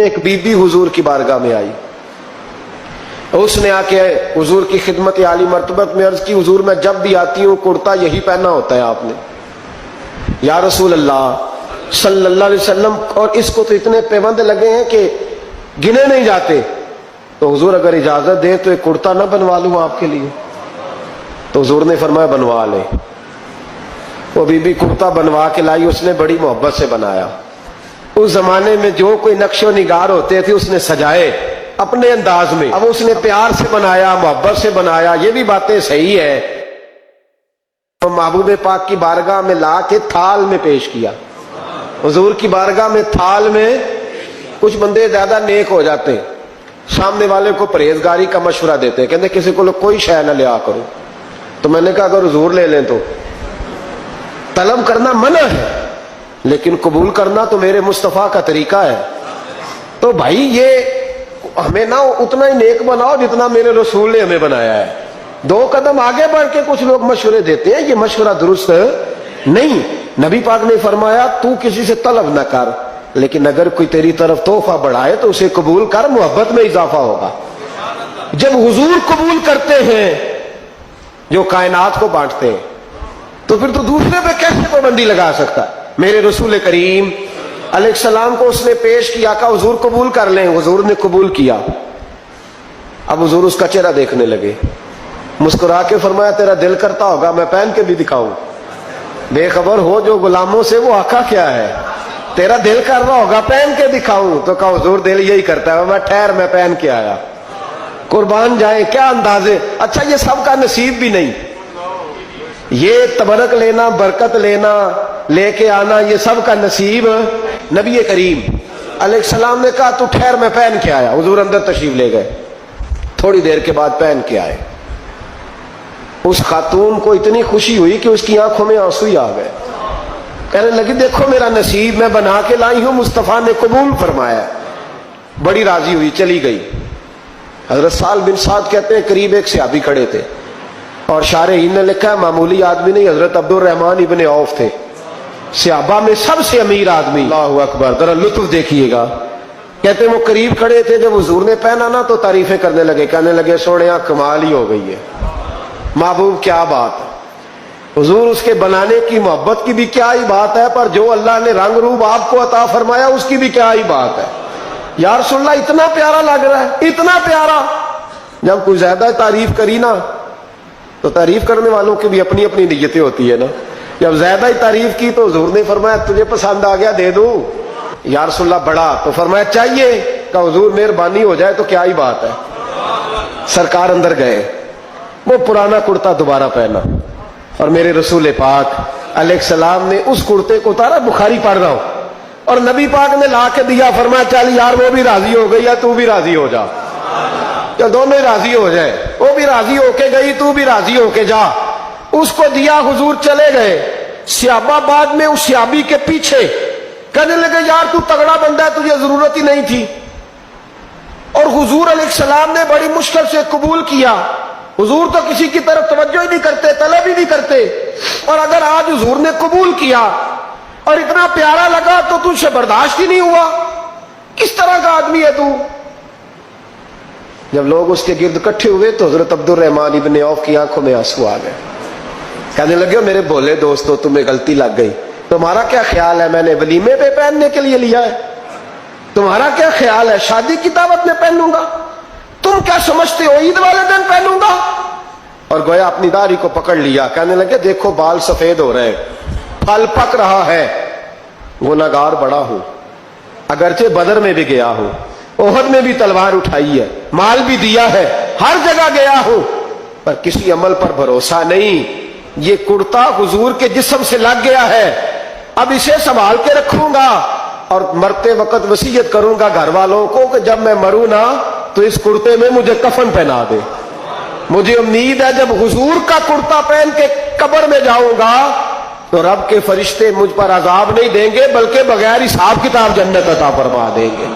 ایک be be حضور کی بارگاہ میں آئی، اس نے آ کے حضور کی خدمت عالی مرتبت میں عرض کی، حضور میں جب بھی آتی ہوں کرتا یہی پہنا ہوتا ہے آپ نے۔ یا رسول اللہ صلی اللہ علیہ وسلم، اور اس کو تو اتنے پیوند لگے ہیں کہ گنے نہیں جاتے، تو حضور اگر اجازت دے تو ایک کرتا نہ بنوا لوں آپ کے لیے؟ تو حضور نے فرمایا بنوا لے۔ وہ بی بی کرتا بنوا کے لائی، اس نے بڑی محبت سے بنایا۔ اس زمانے میں جو کوئی نقش و نگار ہوتے تھے اس نے سجائے اپنے انداز میں، اب اس نے پیار سے بنایا، محبت سے بنایا، یہ بھی باتیں صحیح ہے۔ محبوب پاک کی بارگاہ میں لا کے تھال میں پیش کیا، حضور کی بارگاہ میں تھال میں۔ کچھ بندے زیادہ نیک ہو جاتے ہیں، سامنے والے کو پرہیزگاری کا مشورہ دیتے ہیں، کہتے کسی کو کوئی شے نہ لیا کرو۔ تو میں نے کہا اگر حضور لے لیں تو طلب کرنا منع ہے، لیکن قبول کرنا تو میرے مصطفیٰ کا طریقہ ہے۔ تو بھائی یہ ہمیں نہ اتنا ہی نیک بناؤ جتنا میرے رسول نے ہمیں بنایا ہے۔ دو قدم آگے بڑھ کے کچھ لوگ مشورے دیتے ہیں، یہ مشورہ درست نہیں۔ نبی پاک نے فرمایا تو کسی سے طلب نہ کر، لیکن اگر کوئی تیری طرف تحفہ بڑھائے تو اسے قبول کر، محبت میں اضافہ ہوگا۔ جب حضور قبول کرتے ہیں جو کائنات کو بانٹتے ہیں، تو پھر تو دوسرے پہ کیسے پابندی لگا سکتا ہے؟ میرے رسول کریم علیہ السلام کو اس نے پیش کیا، کہا حضور قبول کر لیں، حضور نے قبول کیا۔ اب حضور اس کا چہرہ دیکھنے لگے، مسکرا کے فرمایا تیرا دل کرتا ہوگا میں پہن کے بھی دکھاؤں؟ بے خبر ہو جو غلاموں سے وہ آقا کیا ہے، تیرا دل کر رہا ہوگا پہن کے دکھاؤں؟ تو کہا حضور دل یہی کرتا ہے، میں ٹھہر میں پہن کے آیا۔ قربان جائیں، کیا اندازے! اچھا یہ سب کا نصیب بھی نہیں، یہ تبرک لینا، برکت لینا، لے کے آنا، یہ سب کا نصیب نبی کریم علیہ السلام نے کہا تو ٹھہر میں پہن کے آیا۔ حضور اندر تشریف لے گئے، تھوڑی دیر کے بعد پہن کے آئے۔ اس خاتون کو اتنی خوشی ہوئی کہ اس کی آنکھوں میں آنسو ہی آ گئے، کہنے لگی دیکھو میرا نصیب میں بنا کے لائی ہوں، مصطفیٰ نے قبول فرمایا۔ بڑی راضی ہوئی، چلی گئی۔ حضرت سہل بن سعد کہتے ہیں قریب ایک صحابی کھڑے تھے، اور شارحین نے لکھا ہے معمولی آدمی نہیں، حضرت عبد الرحمن ابن عوف تھے، صحابہ میں سب سے امیر آدمی۔ اللہ اکبر، ذرا لطف دیکھیے گا۔ کہتے ہیں وہ قریب کھڑے تھے، جب حضور نے پہنا نا تو تعریفیں کرنے لگے، کہنے لگے سونیا کمال ہی ہو گئی ہے، محبوب کیا بات ہے۔ حضور اس کے بنانے کی محبت کی بھی کیا ہی بات ہے، پر جو اللہ نے رنگ روپ آپ کو عطا فرمایا اس کی بھی کیا ہی بات ہے۔ یا رسول اللہ اتنا پیارا لگ رہا ہے، اتنا پیارا۔ جب کوئی زیادہ تعریف کری نا تو تعریف کرنے والوں کی بھی اپنی اپنی نیتیں ہوتی ہے نا، جب زیادہ ہی تعریف کی تو حضور نے فرمایا تجھے پسند آ گیا دے دوں؟ یا رسول اللہ بڑا، تو فرمایا چاہیے؟ کہ حضور مہربانی ہو جائے تو کیا ہی بات ہے۔ سرکار اندر گئے، وہ پرانا کرتا دوبارہ پہنا، اور میرے رسول پاک علیہ السلام نے اس کرتے کو اتارا، بخاری پڑھ رہا ہوں، اور نبی پاک نے لا کے دیا، فرمایا چل یار وہ بھی راضی ہو گئی ہے، تو بھی راضی ہو جا، یا دونوں راضی ہو جائے، وہ بھی راضی ہو کے گئی، تو بھی راضی ہو کے جا۔ اس کو دیا، حضور چلے گئے۔ صحابہ بعد میں اس صحابی کے پیچھے کہنے لگے یار تو تگڑا بندہ ہے، تجھے ضرورت ہی نہیں تھی۔ اور حضور علیہ السلام نے بڑی مشکل سے قبول کیا۔ حضور تو کسی کی طرف توجہ ہی نہیں کرتے، طلب ہی نہیں کرتے، اور اگر آج حضور نے قبول کیا اور اتنا پیارا لگا تو تجھ سے برداشت ہی نہیں ہوا، کس طرح کا آدمی ہے تو؟ جب لوگ اس کے گرد اکٹھے ہوئے تو حضرت عبد الرحمن ابن عوف کی آنکھوں میں آنسو آ گئے، کہنے لگے میرے بھولے دوستو تمہیں غلطی لگ گئی، تمہارا کیا خیال ہے میں نے ولیمے پہ پہننے کے لیے لیا ہے؟ تمہارا کیا خیال ہے شادی کی دعوت میں پہنوں گا؟ تم کیا سمجھتے ہو عید والے دن پہنوں گا؟ اور گویا اپنی داڑھی کو پکڑ لیا، کہنے لگے دیکھو بال سفید ہو رہے، پھل پک رہا ہے، گنہگار بڑا ہوں، اگرچہ بدر میں بھی گیا ہوں، احد میں بھی تلوار اٹھائی ہے، مال بھی دیا ہے، ہر جگہ گیا ہوں، پر کسی عمل پر بھروسہ نہیں۔ یہ کرتا حضور کے جسم سے لگ گیا ہے، اب اسے سنبھال کے رکھوں گا، اور مرتے وقت وصیت کروں گا گھر والوں کو کہ جب میں مروں نا تو اس کرتے میں مجھے کفن پہنا دے۔ مجھے امید ہے جب حضور کا کرتا پہن کے قبر میں جاؤں گا تو رب کے فرشتے مجھ پر عذاب نہیں دیں گے، بلکہ بغیر حساب کتاب جنت عطا فرما دیں گے۔